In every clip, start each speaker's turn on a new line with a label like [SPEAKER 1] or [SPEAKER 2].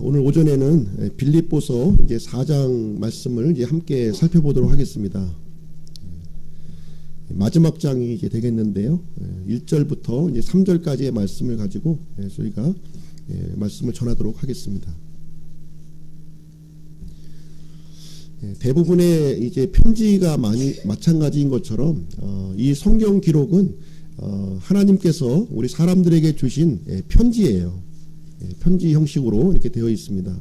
[SPEAKER 1] 오늘 오전에는 빌립보서 이제 4장 말씀을 이제 함께 살펴보도록 하겠습니다. 마지막 장이 이제 되겠는데요. 1절부터 이제 3절까지의 말씀을 가지고 저희가 말씀을 전하도록 하겠습니다. 대부분의 이제 편지가 마찬가지인 것처럼 이 성경 기록은 하나님께서 우리 사람들에게 주신 편지예요. 편지 형식으로 이렇게 되어 있습니다.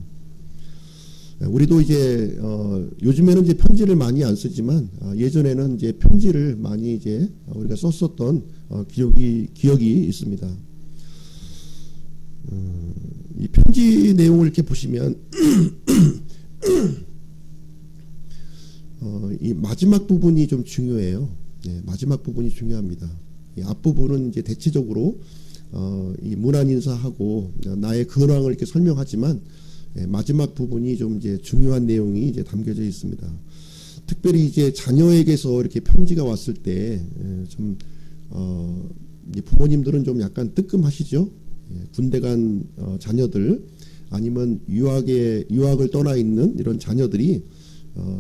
[SPEAKER 1] 우리도 이제 요즘에는 이제 편지를 많이 안 쓰지만 예전에는 이제 편지를 많이 이제 우리가 썼었던 기억이 있습니다. 이 편지 내용을 이렇게 보시면 이 마지막 부분이 좀 중요해요. 마지막 부분이 중요합니다. 이 앞부분은 이제 대체적으로 이 문안 인사하고 나의 근황을 이렇게 설명하지만 마지막 부분이 좀 이제 중요한 내용이 이제 담겨져 있습니다. 특별히 이제 자녀에게서 이렇게 편지가 왔을 때 좀 부모님들은 좀 약간 뜨끔하시죠. 군대 간 자녀들 아니면 유학을 떠나 있는 이런 자녀들이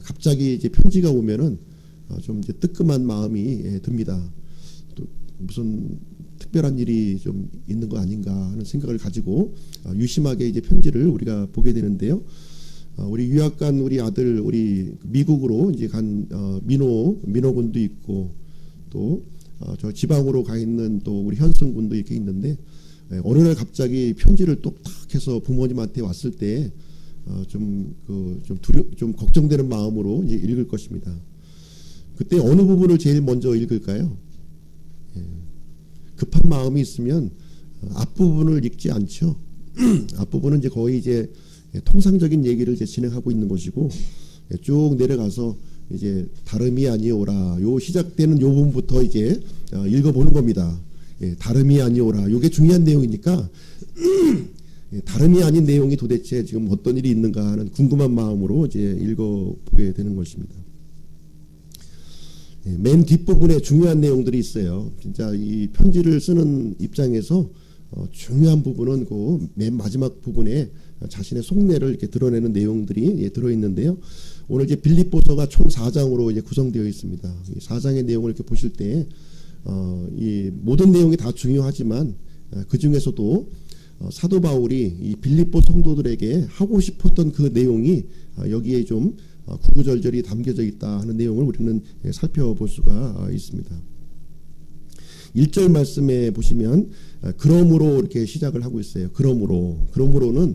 [SPEAKER 1] 갑자기 이제 편지가 오면은 좀 이제 뜨끔한 마음이 듭니다. 또 무슨 특별한 일이 좀 있는 거 아닌가 하는 생각을 가지고 유심하게 이제 편지를 우리가 보게 되는데요. 우리 유학 간 우리 아들 우리 미국으로 이제 간 민호 군도 있고 또 저 지방으로 가 있는 또 우리 현승 군도 이렇게 있는데 어느 날 갑자기 편지를 똑딱 해서 부모님한테 왔을 때 좀 걱정되는 마음으로 이제 읽을 것입니다. 그때 어느 부분을 제일 먼저 읽을까요? 급한 마음이 있으면 앞부분을 읽지 않죠. 앞부분은 이제 거의 이제 통상적인 얘기를 이제 진행하고 있는 것이고 쭉 내려가서 이제 다름이 아니오라 요 시작되는 요 부분부터 이제 읽어보는 겁니다. 다름이 아니오라 요게 중요한 내용이니까 다름이 아닌 내용이 도대체 지금 어떤 일이 있는가 하는 궁금한 마음으로 이제 읽어보게 되는 것입니다. 맨 뒷부분에 중요한 내용들이 있어요. 진짜 이 편지를 쓰는 입장에서 중요한 부분은 그 맨 마지막 부분에 자신의 속내를 이렇게 드러내는 내용들이 들어있는데요. 오늘 이제 빌립보서가 총 4장으로 이제 구성되어 있습니다. 이 4장의 내용을 이렇게 보실 때 이 모든 내용이 다 중요하지만 그 중에서도 사도 바울이 이 빌립보 성도들에게 하고 싶었던 그 내용이 여기에 좀 구구절절히 담겨져 있다 하는 내용을 우리는 살펴볼 수가 있습니다. 1절 말씀에 보시면 그러므로 이렇게 시작을 하고 있어요. 그러므로는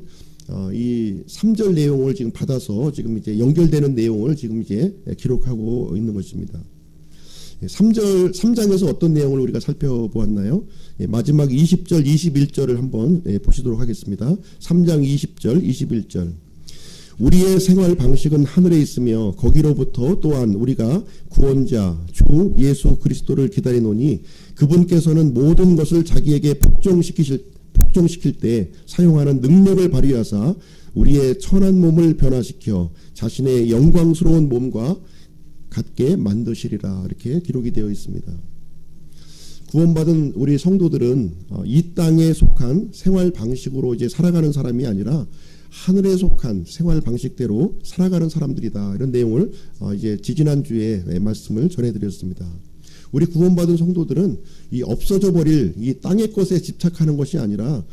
[SPEAKER 1] 이 3절 내용을 지금 받아서 지금 이제 연결되는 내용을 지금 이제 기록하고 있는 것입니다. 3장에서 어떤 내용을 우리가 살펴보았나요? 마지막 20절, 21절을 한번 보시도록 하겠습니다. 3장 20절, 21절. 우리의 생활 방식은 하늘에 있으며 거기로부터 또한 우리가 구원자 주 예수 그리스도를 기다리노니 그분께서는 모든 것을 자기에게 복종시킬 때 사용하는 능력을 발휘하사 우리의 천한 몸을 변화시켜 자신의 영광스러운 몸과 같게 만드시리라 이렇게 기록이 되어 있습니다. 구원받은 우리 성도들은 이 땅에 속한 생활 방식으로 이제 살아가는 사람이 아니라 하늘에 속한 생활 방식대로 살아가는 사람들이다. 이런 내용을 이제 지지난주에 말씀을 전해드렸습니다. 우리 구원받은 성도들은 이 없어져 버릴 이 땅의 것에 집착하는 것이 아니라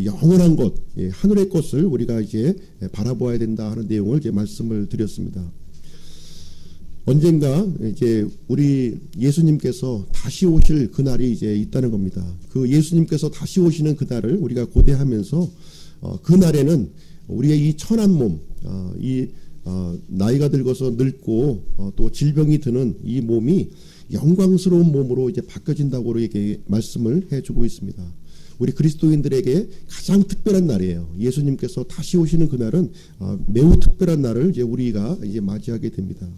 [SPEAKER 1] 영원한 것, 하늘의 것을 우리가 이제 바라보아야 된다 하는 내용을 이제 말씀을 드렸습니다. 언젠가 이제 우리 예수님께서 다시 오실 그날이 이제 있다는 겁니다. 그 예수님께서 다시 오시는 그날을 우리가 고대하면서 그날에는 우리의 이 천한 몸, 나이가 들어서 늙고 또 질병이 드는 이 몸이 영광스러운 몸으로 이제 바뀌어진다고 이렇게 말씀을 해주고 있습니다. 우리 그리스도인들에게 가장 특별한 날이에요. 예수님께서 다시 오시는 그날은 매우 특별한 날을 이제 우리가 이제 맞이하게 됩니다.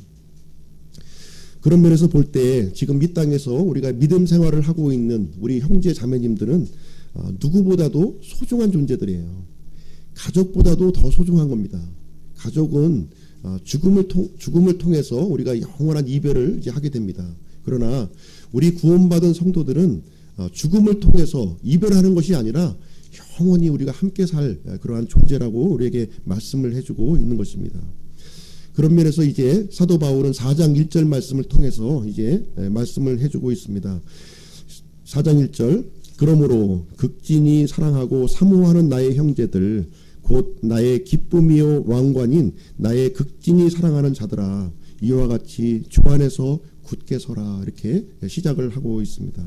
[SPEAKER 1] 그런 면에서 볼 때 지금 이 땅에서 우리가 믿음 생활을 하고 있는 우리 형제 자매님들은 누구보다도 소중한 존재들이에요. 가족보다도 더 소중한 겁니다. 가족은 죽음을 통해서 우리가 영원한 이별을 이제 하게 됩니다. 그러나 우리 구원받은 성도들은 죽음을 통해서 이별하는 것이 아니라 영원히 우리가 함께 살 그러한 존재라고 우리에게 말씀을 해주고 있는 것입니다. 그런 면에서 이제 사도 바울은 4장 1절 말씀을 통해서 이제 말씀을 해주고 있습니다. 4장 1절 그러므로 극진히 사랑하고 사모하는 나의 형제들 곧 나의 기쁨이요 왕관인 나의 극진히 사랑하는 자들아 이와 같이 주 안에서 굳게 서라 이렇게 시작을 하고 있습니다.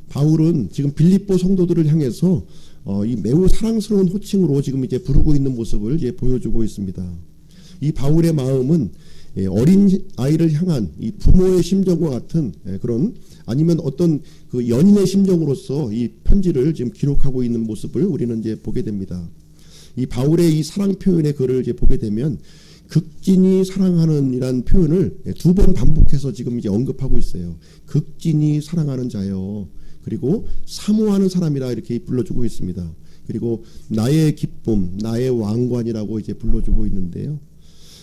[SPEAKER 1] 바울은 지금 빌립보 성도들을 향해서 이 매우 사랑스러운 호칭으로 지금 이제 부르고 있는 모습을 이제 보여주고 있습니다. 이 바울의 마음은 어린 아이를 향한 이 부모의 심정과 같은 그런 아니면 어떤 그 연인의 심정으로서 이 편지를 지금 기록하고 있는 모습을 우리는 이제 보게 됩니다. 이 바울의 이 사랑 표현의 글을 이제 보게 되면 극진히 사랑하는 이란 표현을 2번 반복해서 지금 이제 언급하고 있어요. 극진히 사랑하는 자요. 그리고 사모하는 사람이라 이렇게 불러주고 있습니다. 그리고 나의 기쁨, 나의 왕관이라고 이제 불러주고 있는데요.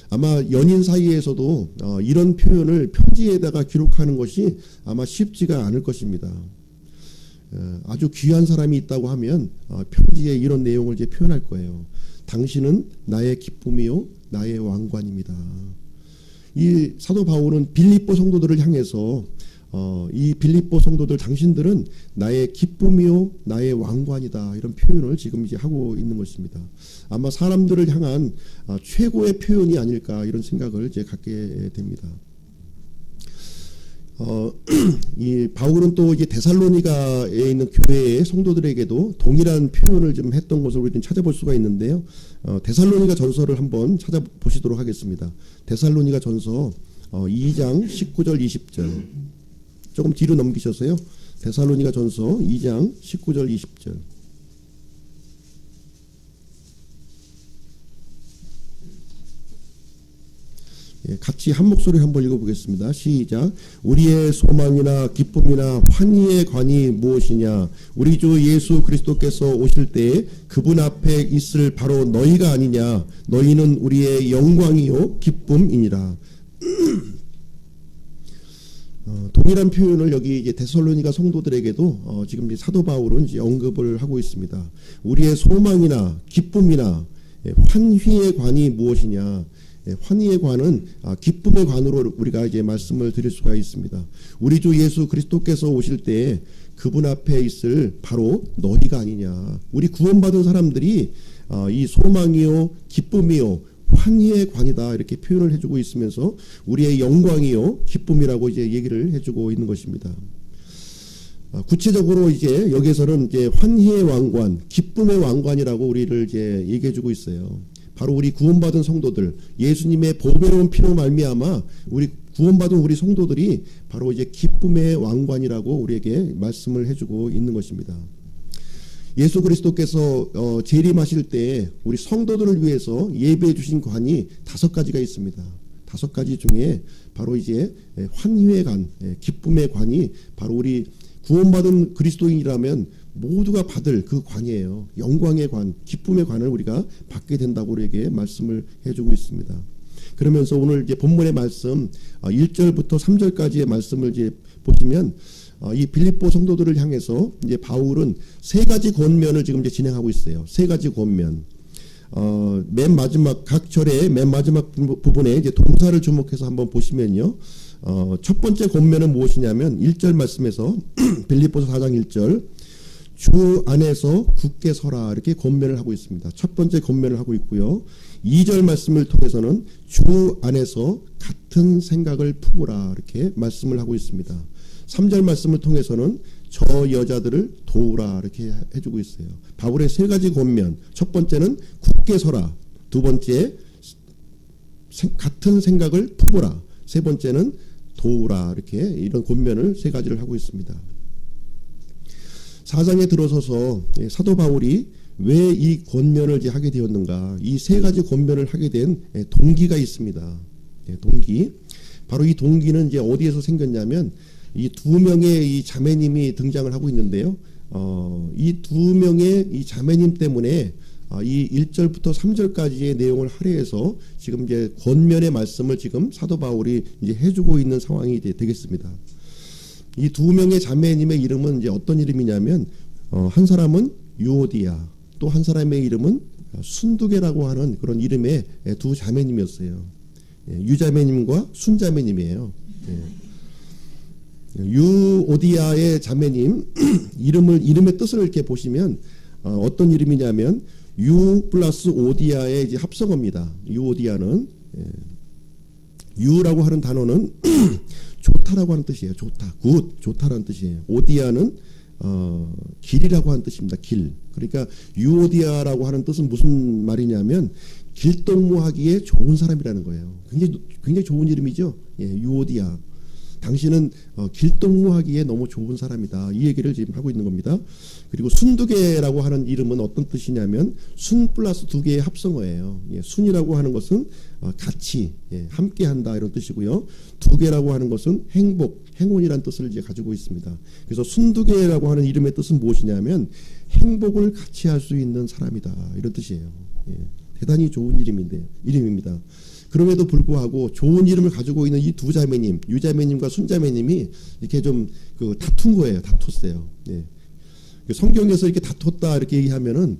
[SPEAKER 1] 아마 연인 사이에서도 이런 표현을 편지에다가 기록하는 것이 아마 쉽지가 않을 것입니다. 아주 귀한 사람이 있다고 하면 편지에 이런 내용을 이제 표현할 거예요. 당신은 나의 기쁨이요 나의 왕관입니다. 이 사도 바울은 빌립보 성도들을 향해서 이 빌립보 성도들 당신들은 나의 기쁨이요 나의 왕관이다 이런 표현을 지금 이제 하고 있는 것입니다. 아마 사람들을 향한 최고의 표현이 아닐까 이런 생각을 이제 갖게 됩니다. 이 바울은 또 이제 데살로니가에 있는 교회의 성도들에게도 동일한 표현을 좀 했던 것을 우리는 찾아볼 수가 있는데요. 데살로니가 전서를 한번 찾아보시도록 하겠습니다. 데살로니가 전서 2장 19절 20절 조금 뒤로 넘기셔서요. 데살로니가 전서 2장 19절 20절 같이 한 목소리 한번 읽어보겠습니다. 시작. 우리의 소망이나 기쁨이나 환희의 관이 무엇이냐? 우리 주 예수 그리스도께서 오실 때에 그분 앞에 있을 바로 너희가 아니냐? 너희는 우리의 영광이요 기쁨이니라. 동일한 표현을 여기 이제 데살로니가 성도들에게도 지금 이제 사도 바울은 이제 언급을 하고 있습니다. 우리의 소망이나 기쁨이나 환희의 관이 무엇이냐? 환희의 관은 기쁨의 관으로 우리가 이제 말씀을 드릴 수가 있습니다. 우리 주 예수 그리스도께서 오실 때 그분 앞에 있을 바로 너희가 아니냐. 우리 구원받은 사람들이 이 소망이요 기쁨이요 환희의 관이다 이렇게 표현을 해주고 있으면서 우리의 영광이요 기쁨이라고 이제 얘기를 해주고 있는 것입니다. 구체적으로 이제 여기서는 이제 환희의 왕관, 기쁨의 왕관이라고 우리를 이제 얘기해주고 있어요. 바로 우리 구원받은 성도들, 예수님의 보배로운 피로 말미암아 우리 구원받은 우리 성도들이 바로 이제 기쁨의 왕관이라고 우리에게 말씀을 해주고 있는 것입니다. 예수 그리스도께서 재림하실 때 우리 성도들을 위해서 예배해 주신 관이 5가지가 있습니다. 5가지 중에 바로 이제 환희의 관, 기쁨의 관이 바로 우리 구원받은 그리스도인이라면 모두가 받을 그 관이에요. 영광의 관, 기쁨의 관을 우리가 받게 된다고 우리에게 말씀을 해주고 있습니다. 그러면서 오늘 이제 본문의 말씀 1절부터 3절까지의 말씀을 이제 보시면 이 빌립보 성도들을 향해서 이제 바울은 3가지 권면을 지금 이제 진행하고 있어요. 3가지 권면. 맨 마지막 각 절의 맨 마지막 부분에 이제 동사를 주목해서 한번 보시면요. 첫 번째 권면은 무엇이냐면 1절 말씀에서 빌립보서 4장 1절 주 안에서 굳게 서라 이렇게 권면을 하고 있습니다. 첫 번째 권면을 하고 있고요. 2절 말씀을 통해서는 주 안에서 같은 생각을 품으라 이렇게 말씀을 하고 있습니다. 3절 말씀을 통해서는 저 여자들을 도우라 이렇게 해주고 있어요. 바울의 3가지 권면, 첫 번째는 굳게 서라, 두 번째 같은 생각을 품으라, 세 번째는 도우라 이렇게 이런 권면을 3가지를 하고 있습니다. 4장에 들어서서 사도 바울이 왜 이 권면을 이제 하게 되었는가, 이 3가지 권면을 하게 된 동기가 있습니다. 동기. 바로 이 동기는 이제 어디에서 생겼냐면 이 2명의 이 자매님이 등장을 하고 있는데요. 이 2명의 이 자매님 때문에 이 1절부터 3절까지의 내용을 할애해서 지금 이제 권면의 말씀을 지금 사도 바울이 이제 해주고 있는 상황이 이제 되겠습니다. 이 2명의 자매님의 이름은 이제 어떤 이름이냐면 한 사람은 유오디아, 또 한 사람의 이름은 순두개라고 하는 그런 이름의 두 자매님이었어요. 유자매님과 순자매님이에요. 유오디아의 자매님 이름의 뜻을 이렇게 보시면 어떤 이름이냐면 유 플러스 오디아의 이제 합성어입니다. 유오디아는 유라고 하는 단어는 좋다라고 하는 뜻이에요. 좋다, 굿, 좋다라는 뜻이에요. 오디아는 길이라고 하는 뜻입니다. 길. 그러니까 유오디아라고 하는 뜻은 무슨 말이냐면 길동무하기에 좋은 사람이라는 거예요. 굉장히 좋은 이름이죠. 유오디아. 당신은 길동무하기에 너무 좋은 사람이다. 이 얘기를 지금 하고 있는 겁니다. 그리고 순두개라고 하는 이름은 어떤 뜻이냐면 순 플러스 두 개의 합성어예요. 순이라고 하는 것은 같이, 함께한다 이런 뜻이고요. 두 개라고 하는 것은 행복, 행운이라는 뜻을 이제 가지고 있습니다. 그래서 순두개라고 하는 이름의 뜻은 무엇이냐면 행복을 같이 할 수 있는 사람이다 이런 뜻이에요. 대단히 좋은 이름입니다. 그럼에도 불구하고 좋은 이름을 가지고 있는 이 두 자매님, 유자매님과 순자매님이 이렇게 좀 다툰 거예요. 다퉜어요. 성경에서 이렇게 다퉜다 이렇게 얘기하면은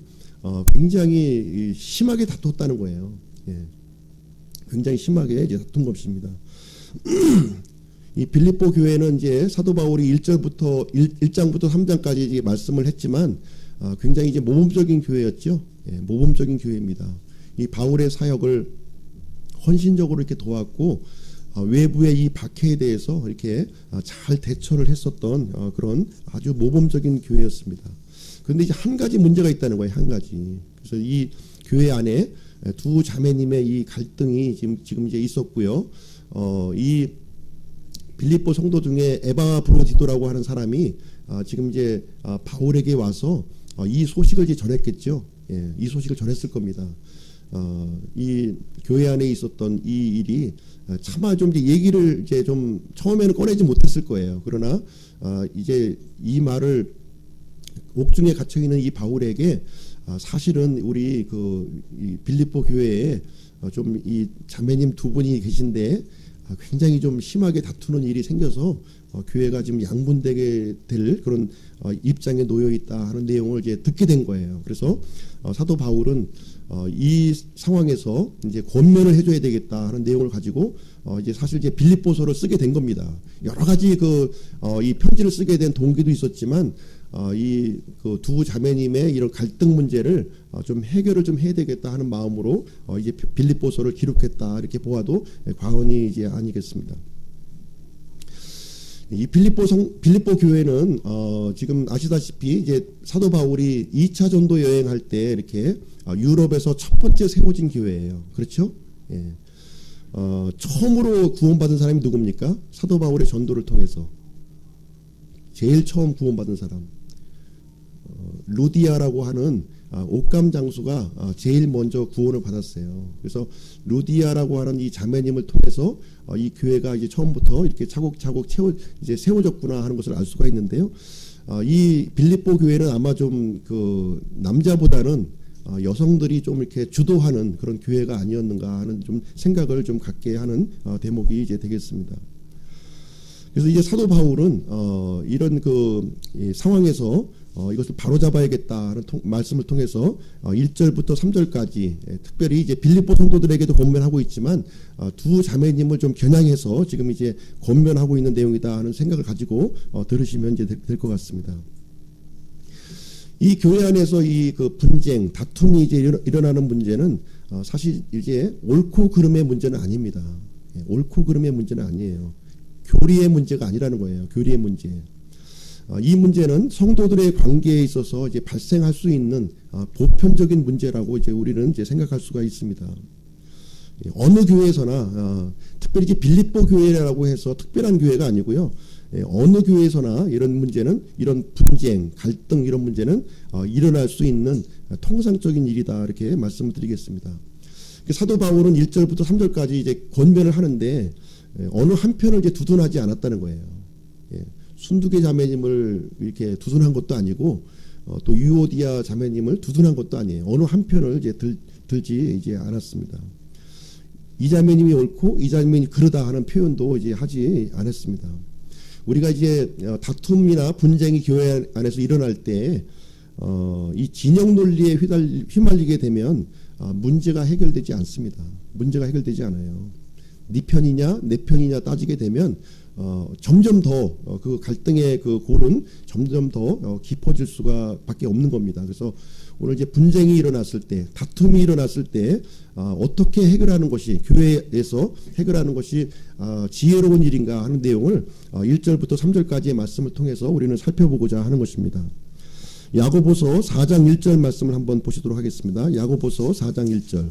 [SPEAKER 1] 굉장히 심하게 다퉜다는 거예요. 굉장히 심하게 이제 다툰 것입니다. 이 빌립보 교회는 이제 사도 바울이 1장부터 3장까지 이제 말씀을 했지만 굉장히 이제 모범적인 교회였죠. 모범적인 교회입니다. 이 바울의 사역을 헌신적으로 이렇게 도왔고 외부의 이 박해에 대해서 이렇게 잘 대처를 했었던 그런 아주 모범적인 교회였습니다. 그런데 이제 한 가지 문제가 있다는 거예요. 한 가지. 그래서 이 교회 안에 두 자매님의 이 갈등이 지금 이제 있었고요. 이 빌립보 성도 중에 에바브로디도라고 하는 사람이 지금 이제 바울에게 와서 이 소식을 이제 전했겠죠. 이 소식을 전했을 겁니다. 이 교회 안에 있었던 이 일이 차마 좀 이제 얘기를 이제 좀 처음에는 꺼내지 못했을 거예요. 그러나 이제 이 말을 옥중에 갇혀 있는 이 바울에게 사실은 우리 이 빌립보 교회에 좀 이 자매님 두 분이 계신데 굉장히 좀 심하게 다투는 일이 생겨서 교회가 지금 양분되게 될 그런 입장에 놓여 있다 하는 내용을 이제 듣게 된 거예요. 그래서 사도 바울은 이 상황에서 이제 권면을 해줘야 되겠다 하는 내용을 가지고 이제 사실 이제 빌립보서를 쓰게 된 겁니다. 여러 가지 이 편지를 쓰게 된 동기도 있었지만 이 두 자매님의 이런 갈등 문제를 좀 해결을 좀 해야 되겠다 하는 마음으로 이제 빌립보서를 기록했다 이렇게 보아도 과언이 이제 아니겠습니다. 이 빌립보 교회는 지금 아시다시피 이제 사도 바울이 2차 전도 여행할 때 이렇게 유럽에서 첫 번째 세워진 교회예요. 그렇죠? 처음으로 구원받은 사람이 누굽니까? 사도 바울의 전도를 통해서 제일 처음 구원받은 사람 루디아라고 하는 옥감 장수가 제일 먼저 구원을 받았어요. 그래서 루디아라고 하는 이 자매님을 통해서 이 교회가 이제 처음부터 이렇게 차곡차곡 이제 세워졌구나 하는 것을 알 수가 있는데요. 이 빌립보 교회는 아마 좀 남자보다는 여성들이 좀 이렇게 주도하는 그런 교회가 아니었는가 하는 좀 생각을 좀 갖게 하는 대목이 이제 되겠습니다. 그래서 이제 사도 바울은 이런 이 상황에서 이것을 바로잡아야겠다는 말씀을 통해서 1절부터 3절까지 특별히 이제 빌립보 성도들에게도 권면하고 있지만 두 자매님을 좀 겨냥해서 지금 이제 권면하고 있는 내용이다 하는 생각을 가지고 들으시면 이제 될 것 같습니다. 이 교회 안에서 이 분쟁, 다툼이 이제 일어나는 문제는 사실 이제 옳고 그름의 문제는 아닙니다. 옳고 그름의 문제는 아니에요. 교리의 문제가 아니라는 거예요. 교리의 문제. 이 문제는 성도들의 관계에 있어서 이제 발생할 수 있는 보편적인 문제라고 이제 우리는 이제 생각할 수가 있습니다. 어느 교회에서나 특별히 이제 빌립보 교회라고 해서 특별한 교회가 아니고요. 어느 교회에서나 이런 문제는 이런 분쟁, 갈등 이런 문제는 일어날 수 있는 통상적인 일이다 이렇게 말씀을 드리겠습니다. 사도 바울은 1절부터 3절까지 이제 권면을 하는데 어느 한편을 이제 두둔하지 않았다는 거예요. 순두개 자매님을 이렇게 두둔한 것도 아니고 또 유오디아 자매님을 두둔한 것도 아니에요. 어느 한편을 이제 들지 이제 않았습니다. 이 자매님이 옳고 이 자매님이 그러다 하는 표현도 이제 하지 않았습니다. 우리가 이제 다툼이나 분쟁이 교회 안에서 일어날 때 이 진영 논리에 휘말리게 되면 문제가 해결되지 않습니다. 문제가 해결되지 않아요. 네 편이냐 내 편이냐 따지게 되면 점점 더 그 갈등의 그 골은 점점 더 깊어질 수가 밖에 없는 겁니다. 그래서 오늘 이제 분쟁이 일어났을 때, 다툼이 일어났을 때 어떻게 해결하는 것이, 교회에서 해결하는 것이 지혜로운 일인가 하는 내용을 1절부터 3절까지의 말씀을 통해서 우리는 살펴보고자 하는 것입니다. 야고보서 4장 1절 말씀을 한번 보시도록 하겠습니다. 야고보서 4장 1절.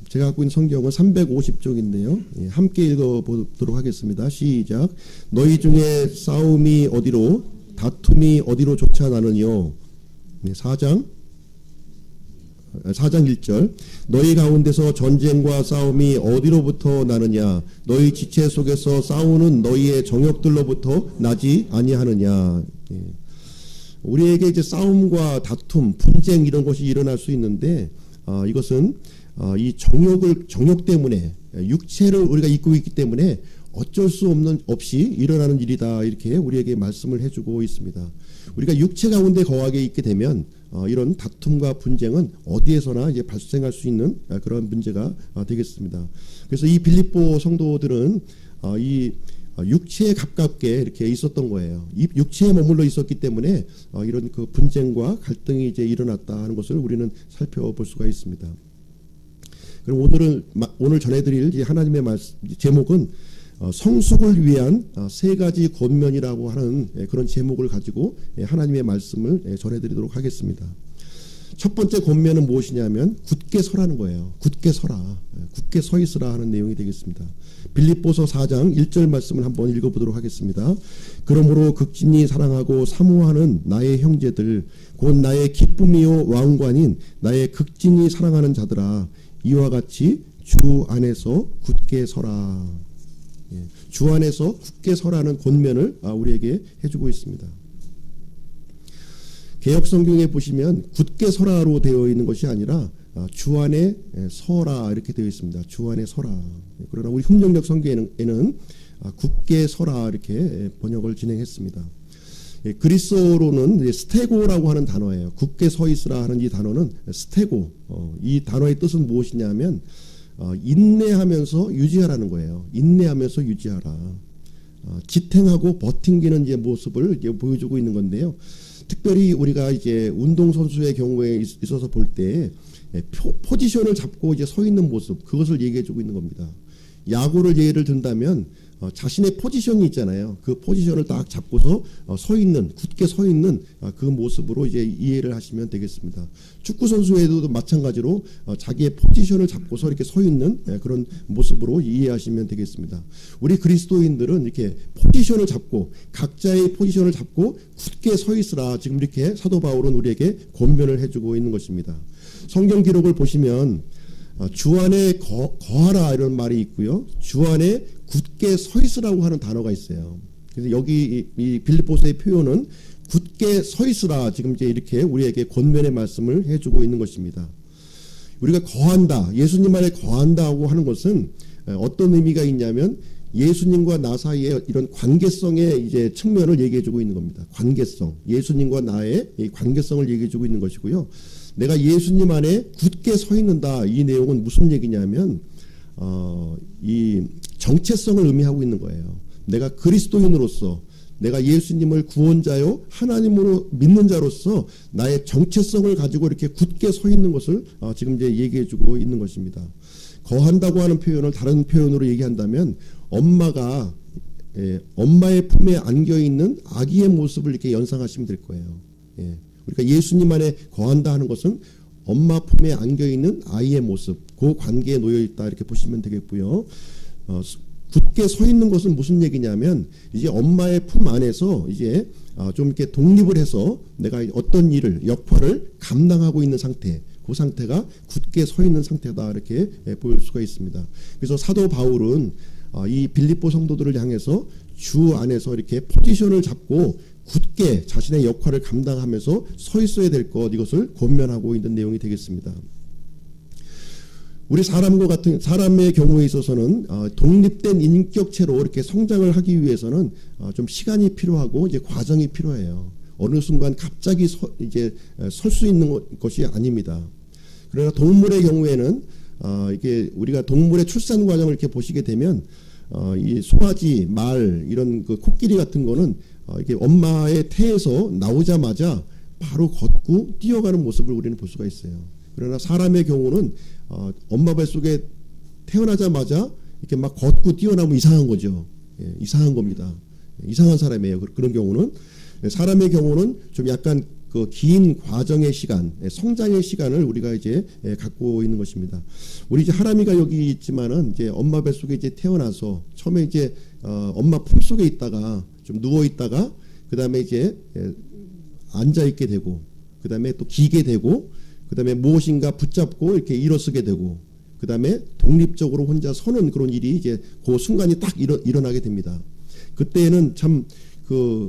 [SPEAKER 1] 제가 갖고 있는 성경은 350쪽인데요. 함께 읽어보도록 하겠습니다. 시작. 너희 중에 싸움이 어디로, 다툼이 어디로 쫓아나느뇨. 4장 1절. 너희 가운데서 전쟁과 싸움이 어디로부터 나느냐. 너희 지체 속에서 싸우는 너희의 정욕들로부터 나지 아니하느냐. 우리에게 이제 싸움과 다툼, 분쟁 이런 것이 일어날 수 있는데 이것은 이 정욕 때문에, 육체를 우리가 입고 있기 때문에 어쩔 수 없이 일어나는 일이다, 이렇게 우리에게 말씀을 해주고 있습니다. 우리가 육체 가운데 거하게 있게 되면 이런 다툼과 분쟁은 어디에서나 이제 발생할 수 있는 그런 문제가 되겠습니다. 그래서 이 빌립보 성도들은 이 육체에 가깝게 이렇게 있었던 거예요. 이 육체에 머물러 있었기 때문에 이런 그 분쟁과 갈등이 이제 일어났다 하는 것을 우리는 살펴볼 수가 있습니다. 그럼 오늘 전해드릴 하나님의 말씀 제목은 성숙을 위한 세 가지 권면이라고 하는 그런 제목을 가지고 하나님의 말씀을 전해드리도록 하겠습니다. 첫 번째 권면은 무엇이냐면 굳게 서라는 거예요. 굳게 서라, 굳게 서 있으라 하는 내용이 되겠습니다. 빌립보서 4장 1절 말씀을 한번 읽어보도록 하겠습니다. 그러므로 극진히 사랑하고 사모하는 나의 형제들, 곧 나의 기쁨이요 왕관인 나의 극진히 사랑하는 자들아, 이와 같이 주 안에서 굳게 서라. 주 안에서 굳게 서라는 권면을 우리에게 해주고 있습니다. 개역성경에 보시면 굳게 서라로 되어 있는 것이 아니라 주 안에 서라 이렇게 되어 있습니다. 주 안에 서라. 그러나 우리 흠정역 성경에는 굳게 서라 이렇게 번역을 진행했습니다. 그리스어로는 스테고라고 하는 단어예요. 굳게 서 있으라 하는 이 단어는 스테고. 이 단어의 뜻은 무엇이냐면 인내하면서 유지하라는 거예요. 인내하면서 유지하라. 지탱하고 버팅기는 이제 모습을 이제 보여주고 있는 건데요. 특별히 우리가 이제 운동선수의 경우에 있어서 볼 때 포지션을 잡고 이제 서 있는 모습, 그것을 얘기해주고 있는 겁니다. 야구를 예를 든다면 자신의 포지션이 있잖아요. 그 포지션을 딱 잡고서 서 있는, 굳게 서 있는 그 모습으로 이제 이해를 하시면 되겠습니다. 축구 선수에도 마찬가지로 자기의 포지션을 잡고서 이렇게 서 있는 그런 모습으로 이해하시면 되겠습니다. 우리 그리스도인들은 이렇게 포지션을 잡고, 각자의 포지션을 잡고 굳게 서 있으라, 지금 이렇게 사도 바울은 우리에게 권면을 해주고 있는 것입니다. 성경 기록을 보시면 주 안에 거하라 이런 말이 있고요. 주 안에 굳게 서 있으라고 하는 단어가 있어요. 그래서 여기 이 빌립보서의 표현은 굳게 서 있으라, 지금 이제 이렇게 우리에게 권면의 말씀을 해주고 있는 것입니다. 우리가 거한다, 예수님 안에 거한다고 하는 것은 어떤 의미가 있냐면 예수님과 나 사이에 이런 관계성의 이제 측면을 얘기해주고 있는 겁니다. 관계성, 예수님과 나의 이 관계성을 얘기해주고 있는 것이고요. 내가 예수님 안에 굳게 서 있는다, 이 내용은 무슨 얘기냐면 이 정체성을 의미하고 있는 거예요. 내가 그리스도인으로서, 내가 예수님을 구원자요 하나님으로 믿는 자로서 나의 정체성을 가지고 이렇게 굳게 서 있는 것을 지금 이제 얘기해주고 있는 것입니다. 거한다고 하는 표현을 다른 표현으로 얘기한다면 엄마가 엄마의 품에 안겨 있는 아기의 모습을 이렇게 연상하시면 될 거예요. 우리가 예수님 안에 거한다 하는 것은 엄마 품에 안겨 있는 아이의 모습, 그 관계에 놓여 있다 이렇게 보시면 되겠고요. 굳게 서 있는 것은 무슨 얘기냐면 이제 엄마의 품 안에서 이제 좀 이렇게 독립을 해서 내가 어떤 일을, 역할을 감당하고 있는 상태, 그 상태가 굳게 서 있는 상태다 이렇게 보일 수가 있습니다. 그래서 사도 바울은 이 빌립보 성도들을 향해서 주 안에서 이렇게 포지션을 잡고 굳게 자신의 역할을 감당하면서 서 있어야 될 것, 이것을 권면하고 있는 내용이 되겠습니다. 우리 사람의 경우에 있어서는 독립된 인격체로 이렇게 성장을 하기 위해서는 좀 시간이 필요하고 이제 과정이 필요해요. 어느 순간 갑자기 이제 설 수 있는 것이 아닙니다. 그러나 동물의 경우에는 이게 우리가 동물의 출산 과정을 이렇게 보시게 되면 이 송아지, 말 이런 그 코끼리 같은 거는 이게 엄마의 태에서 나오자마자 바로 걷고 뛰어가는 모습을 우리는 볼 수가 있어요. 그러나 사람의 경우는 엄마 뱃속에 태어나자마자 이렇게 막 걷고 뛰어나면 이상한 거죠. 예, 이상한 겁니다. 이상한 사람이에요. 그런 경우는. 사람의 경우는 좀 약간 그 긴 과정의 시간, 성장의 시간을 우리가 이제 갖고 있는 것입니다. 우리 이제 하람이가 여기 있지만은 이제 엄마 뱃속에 이제 태어나서 처음에 이제 엄마 품 속에 있다가 좀 누워 있다가 그 다음에 이제 앉아 있게 되고 그 다음에 또 기게 되고 그 다음에 무엇인가 붙잡고 이렇게 일어서게 되고 그 다음에 독립적으로 혼자 서는 그런 일이 이제 그 순간이 딱 일어나게 됩니다. 그때는 참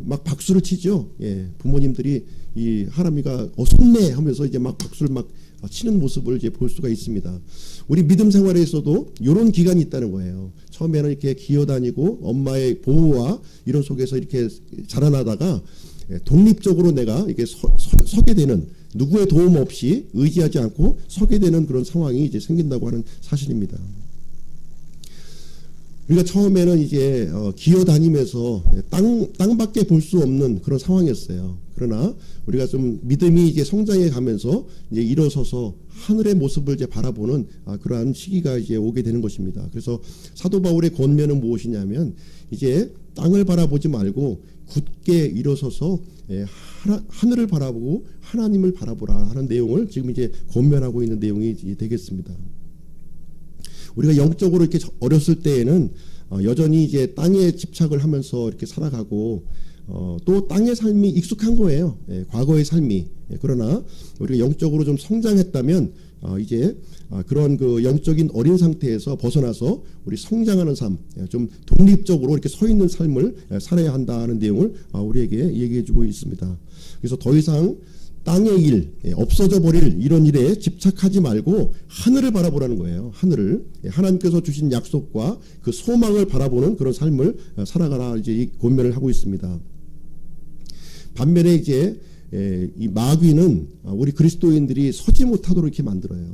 [SPEAKER 1] 막 박수를 치죠. 예, 부모님들이 이 하람이가 손내 하면서 이제 막 박수를 막 치는 모습을 이제 볼 수가 있습니다. 우리 믿음 생활에서도 이런 기간이 있다는 거예요. 처음에는 이렇게 기어다니고 엄마의 보호와 이런 속에서 이렇게 자라나다가 독립적으로 내가 이게 서게 되는, 누구의 도움 없이 의지하지 않고 서게 되는 그런 상황이 이제 생긴다고 하는 사실입니다. 우리가 처음에는 이제 기어다니면서 땅밖에 볼 수 없는 그런 상황이었어요. 그러나 우리가 좀 믿음이 이제 성장해 가면서 이제 일어서서 하늘의 모습을 이제 바라보는 그러한 시기가 이제 오게 되는 것입니다. 그래서 사도 바울의 권면은 무엇이냐면 이제 땅을 바라보지 말고 굳게 일어서서 하늘을 바라보고 하나님을 바라보라 하는 내용을 지금 이제 권면하고 있는 내용이 되겠습니다. 우리가 영적으로 이렇게 어렸을 때에는 여전히 이제 땅에 집착을 하면서 이렇게 살아가고 또 땅의 삶이 익숙한 거예요. 과거의 삶이. 그러나 우리가 영적으로 좀 성장했다면 이제 그런 그 영적인 어린 상태에서 벗어나서 우리 성장하는 삶, 좀 독립적으로 이렇게 서 있는 삶을 살아야 한다는 내용을 우리에게 얘기해주고 있습니다. 그래서 더 이상 땅의 일, 없어져 버릴 이런 일에 집착하지 말고 하늘을 바라보라는 거예요. 하늘을. 하나님께서 주신 약속과 그 소망을 바라보는 그런 삶을 살아가라 이제 이 권면을 하고 있습니다. 반면에 이제 이 마귀는 우리 그리스도인들이 서지 못하도록 이렇게 만들어요.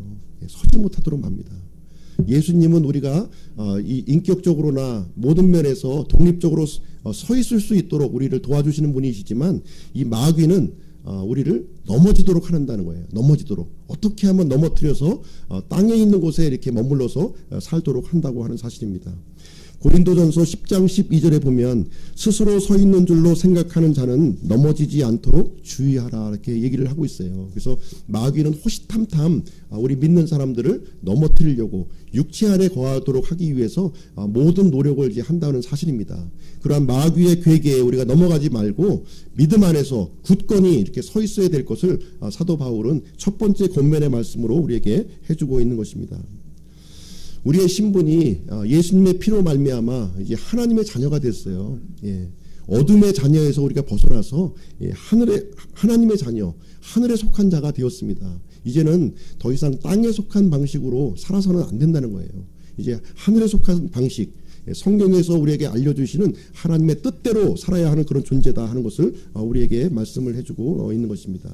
[SPEAKER 1] 서지 못하도록 맙니다. 예수님은 우리가 이 인격적으로나 모든 면에서 독립적으로 서 있을 수 있도록 우리를 도와주시는 분이시지만 이 마귀는 우리를 넘어지도록 한다는 거예요. 넘어지도록. 어떻게 하면 넘어뜨려서 땅에 있는 곳에 이렇게 머물러서 살도록 한다고 하는 사실입니다. 고린도전서 10장 12절에 보면 스스로 서 있는 줄로 생각하는 자는 넘어지지 않도록 주의하라 이렇게 얘기를 하고 있어요. 그래서 마귀는 호시탐탐 우리 믿는 사람들을 넘어뜨리려고 육체 안에 거하도록 하기 위해서 모든 노력을 이제 한다는 사실입니다. 그러한 마귀의 괴계에 우리가 넘어가지 말고 믿음 안에서 굳건히 이렇게 서 있어야 될 것을 사도 바울은 첫 번째 권면의 말씀으로 우리에게 해주고 있는 것입니다. 우리의 신분이 예수님의 피로 말미암아 이제 하나님의 자녀가 됐어요. 예. 어둠의 자녀에서 우리가 벗어나서 하나님의 자녀, 하늘에 속한 자가 되었습니다. 이제는 더 이상 땅에 속한 방식으로 살아서는 안 된다는 거예요. 이제 하늘에 속한 방식, 성경에서 우리에게 알려주시는 하나님의 뜻대로 살아야 하는 그런 존재다 하는 것을 우리에게 말씀을 해주고 있는 것입니다.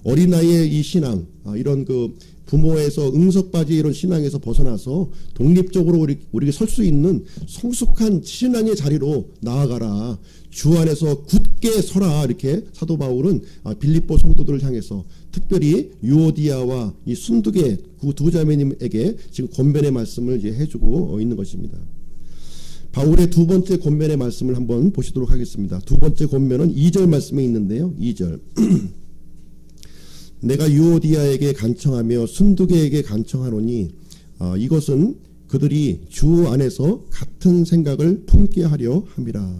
[SPEAKER 1] 어린아이의 이 신앙, 이런 그 부모에서 응석바지 이런 신앙에서 벗어나서 독립적으로 우리가 설 수 있는 성숙한 신앙의 자리로 나아가라. 주 안에서 굳게 서라. 이렇게 사도 바울은 빌립보 성도들을 향해서 특별히 유오디아와 이 순두계 그 두 자매님에게 지금 권면의 말씀을 이제 해주고 있는 것입니다. 바울의 두 번째 권면의 말씀을 한번 보시도록 하겠습니다. 두 번째 권면은 2절 말씀에 있는데요. 2절. 내가 유오디아에게 간청하며 순두계에게 간청하노니 이것은 그들이 주 안에서 같은 생각을 품게 하려 함이라.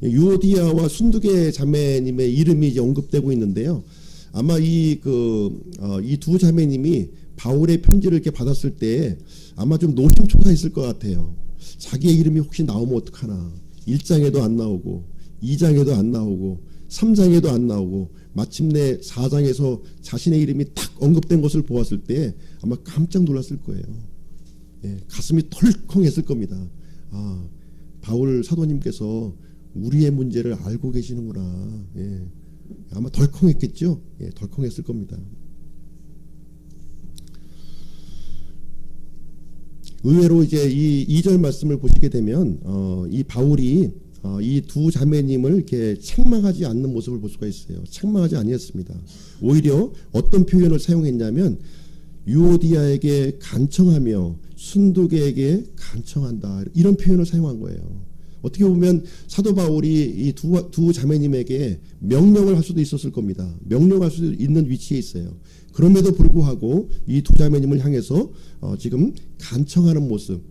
[SPEAKER 1] 유오디아와 순두계 자매님의 이름이 이제 언급되고 있는데요. 아마 이 두 자매님이 바울의 편지를 이렇게 받았을 때 아마 좀 노심초사했을 것 같아요. 자기의 이름이 혹시 나오면 어떡하나. 1장에도 안 나오고 2장에도 안 나오고 3장에도 안 나오고 마침내 4장에서 자신의 이름이 딱 언급된 것을 보았을 때 아마 깜짝 놀랐을 거예요. 예, 가슴이 덜컹했을 겁니다. 아, 바울 사도님께서 우리의 문제를 알고 계시는구나. 예, 아마 덜컹했겠죠. 예, 덜컹했을 겁니다. 의외로 이제 이 2절 말씀을 보시게 되면 이 바울이 이 두 자매님을 이렇게 책망하지 않는 모습을 볼 수가 있어요. 책망하지 아니었습니다. 오히려 어떤 표현을 사용했냐면 유오디아에게 간청하며 순두계에게 간청한다, 이런 표현을 사용한 거예요. 어떻게 보면 사도 바울이 이 두 자매님에게 명령을 할 수도 있었을 겁니다. 명령할 수 있는 위치에 있어요. 그럼에도 불구하고 이 두 자매님을 향해서 지금 간청하는 모습,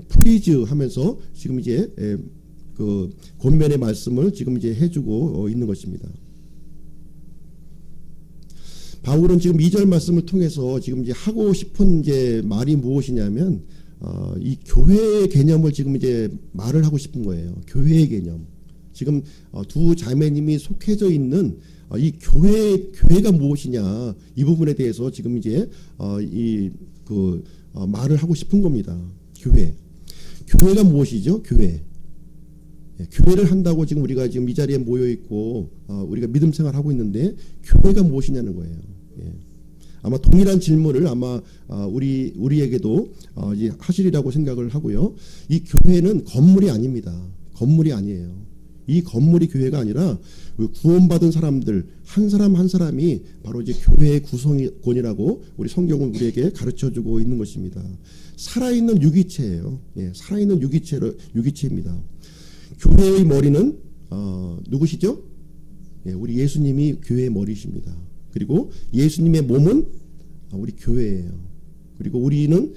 [SPEAKER 1] 프리즈 하면서 지금 이제 그 권면의 말씀을 지금 이제 해주고 있는 것입니다. 바울은 지금 2절 말씀을 통해서 지금 이제 하고 싶은 이제 말이 무엇이냐면 이 교회의 개념을 지금 이제 말을 하고 싶은 거예요. 교회의 개념. 지금 두 자매님이 속해져 있는 이 교회가 무엇이냐, 이 부분에 대해서 지금 이제 말을 하고 싶은 겁니다. 교회가 무엇이죠? 교회를 한다고 지금 우리가 지금 이 자리에 모여 있고 우리가 믿음 생활하고 있는데 교회가 무엇이냐는 거예요. 예. 아마 동일한 질문을 아마 우리에게도 이제 하시리라고 생각을 하고요. 이 교회는 건물이 아닙니다. 건물이 아니에요. 이 건물이 교회가 아니라 구원받은 사람들 한 사람 한 사람이 바로 이제 교회의 구성원이라고 우리 성경은 우리에게 가르쳐주고 있는 것입니다. 살아있는 유기체예요. 예, 살아있는 유기체입니다. 교회의 머리는 누구시죠? 예, 우리 예수님이 교회의 머리십니다. 그리고 예수님의 몸은 우리 교회예요. 그리고 우리는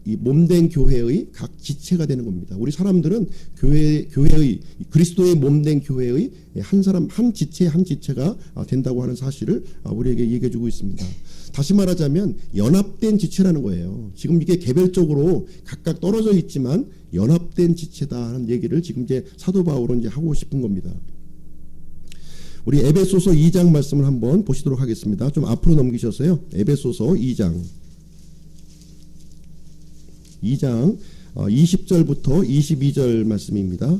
[SPEAKER 1] 이 몸된 교회의 각 지체가 되는 겁니다. 우리 사람들은 교회의 그리스도의 몸된 교회의 한 사람 한 지체가 된다고 하는 사실을 우리에게 얘기해 주고 있습니다. 다시 말하자면 연합된 지체라는 거예요. 지금 이게 개별적으로 각각 떨어져 있지만 연합된 지체다 하는 얘기를 지금 이제 사도 바울은 이제 하고 싶은 겁니다. 우리 에베소서 2장 말씀을 한번 보시도록 하겠습니다. 좀 앞으로 넘기셔서요. 에베소서 2장 20절부터 22절 말씀입니다.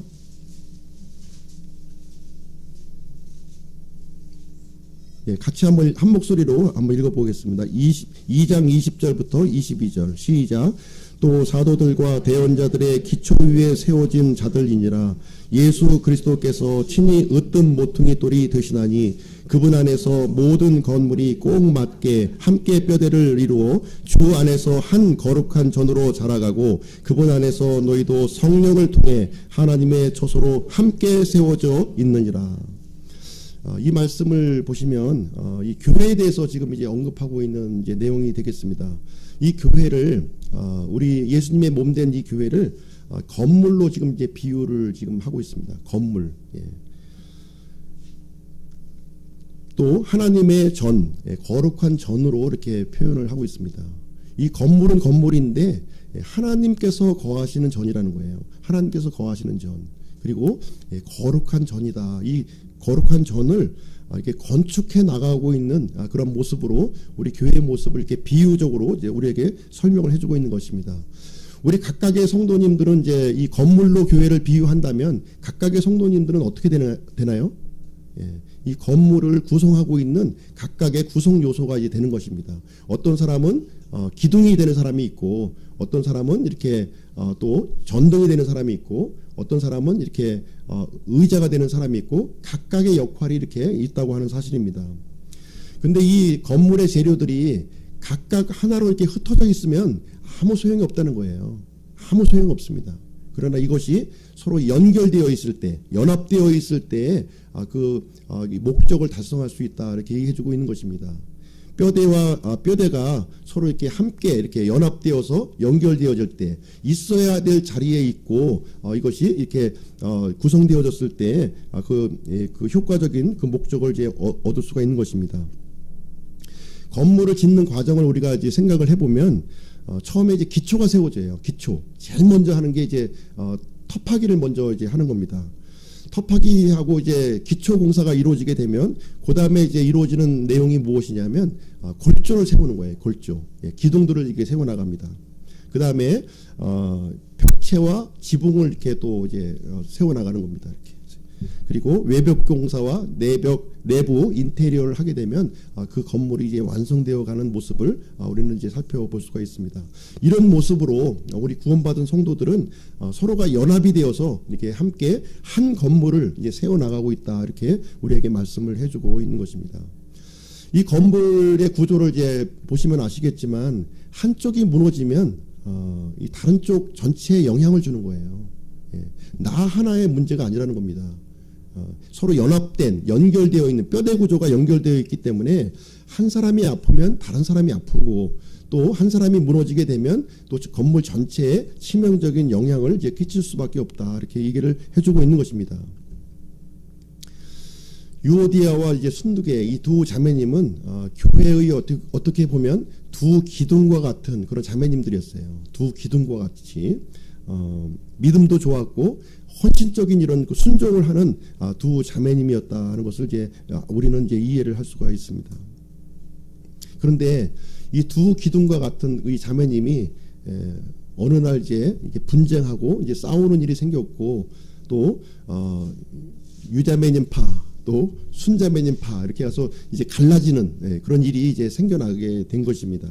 [SPEAKER 1] 예, 같이 한 목소리로 한번 읽어보겠습니다. 2장 20절부터 22절 시작. 또 사도들과 대언자들의 기초 위에 세워진 자들이니라. 예수 그리스도께서 친히 으뜸 모퉁이 돌이 되시나니 그분 안에서 모든 건물이 꼭 맞게 함께 뼈대를 이루어 주 안에서 한 거룩한 전으로 자라가고 그분 안에서 너희도 성령을 통해 하나님의 처소로 함께 세워져 있느니라. 이 말씀을 보시면 이 교회에 대해서 지금 이제 언급하고 있는 이제 내용이 되겠습니다. 이 교회를 우리 예수님의 몸된 이 교회를 건물로 지금 이제 비유를 지금 하고 있습니다. 건물. 예. 또 하나님의 전, 거룩한 전으로 이렇게 표현을 하고 있습니다. 이 건물은 건물인데 하나님께서 거하시는 전이라는 거예요. 하나님께서 거하시는 전. 그리고 거룩한 전이다. 이 거룩한 전을 이렇게 건축해 나가고 있는 그런 모습으로 우리 교회의 모습을 이렇게 비유적으로 이제 우리에게 설명을 해주고 있는 것입니다. 우리 각각의 성도님들은 이제 이 건물로 교회를 비유한다면 각각의 성도님들은 어떻게 되나요? 예, 이 건물을 구성하고 있는 각각의 구성 요소가 이제 되는 것입니다. 어떤 사람은 기둥이 되는 사람이 있고, 어떤 사람은 이렇게 또 전등이 되는 사람이 있고, 어떤 사람은 이렇게 의자가 되는 사람이 있고, 각각의 역할이 이렇게 있다고 하는 사실입니다. 근데 이 건물의 재료들이 각각 하나로 이렇게 흩어져 있으면 아무 소용이 없다는 거예요. 아무 소용 없습니다. 그러나 이것이 서로 연결되어 있을 때, 연합되어 있을 때 그 목적을 달성할 수 있다, 이렇게 얘기해주고 있는 것입니다. 뼈대가 서로 이렇게 함께 이렇게 연합되어서 연결되어질 때 있어야 될 자리에 있고 이것이 이렇게 구성되어졌을 때 그 효과적인 그 목적을 이제 얻을 수가 있는 것입니다. 건물을 짓는 과정을 우리가 이제 생각을 해보면 처음에 이제 기초가 세워져요. 기초. 제일 먼저 하는 게 이제 터파기를 먼저 이제 하는 겁니다. 터파기하고 이제 기초 공사가 이루어지게 되면 그 다음에 이제 이루어지는 내용이 무엇이냐면 골조를 세우는 거예요. 골조. 예, 기둥들을 이렇게 세워 나갑니다. 그 다음에 벽체와 지붕을 이렇게 또 이제 세워 나가는 겁니다. 이렇게. 그리고 외벽 공사와 내부 인테리어를 하게 되면 그 건물이 이제 완성되어 가는 모습을 우리는 이제 살펴볼 수가 있습니다. 이런 모습으로 우리 구원받은 성도들은 서로가 연합이 되어서 이렇게 함께 한 건물을 이제 세워 나가고 있다, 이렇게 우리에게 말씀을 해주고 있는 것입니다. 이 건물의 구조를 이제 보시면 아시겠지만 한쪽이 무너지면 이 다른 쪽 전체에 영향을 주는 거예요. 예. 나 하나의 문제가 아니라는 겁니다. 서로 연합된, 연결되어 있는 뼈대 구조가 연결되어 있기 때문에 한 사람이 아프면 다른 사람이 아프고, 또 한 사람이 무너지게 되면 또 건물 전체에 치명적인 영향을 이제 끼칠 수밖에 없다, 이렇게 얘기를 해주고 있는 것입니다. 유오디아와 이제 순두계 이 두 자매님은 교회의 어떻게 보면 두 기둥과 같은 그런 자매님들이었어요. 두 기둥과 같이 믿음도 좋았고 헌신적인 이런 순종을 하는 두 자매님이었다는 것을 이제 우리는 이제 이해를 할 수가 있습니다. 그런데 이 두 기둥과 같은 이 자매님이 어느 날 이제 분쟁하고 이제 싸우는 일이 생겼고, 또 유자매님 파, 또 순자매님 파, 이렇게 해서 이제 갈라지는 그런 일이 이제 생겨나게 된 것입니다.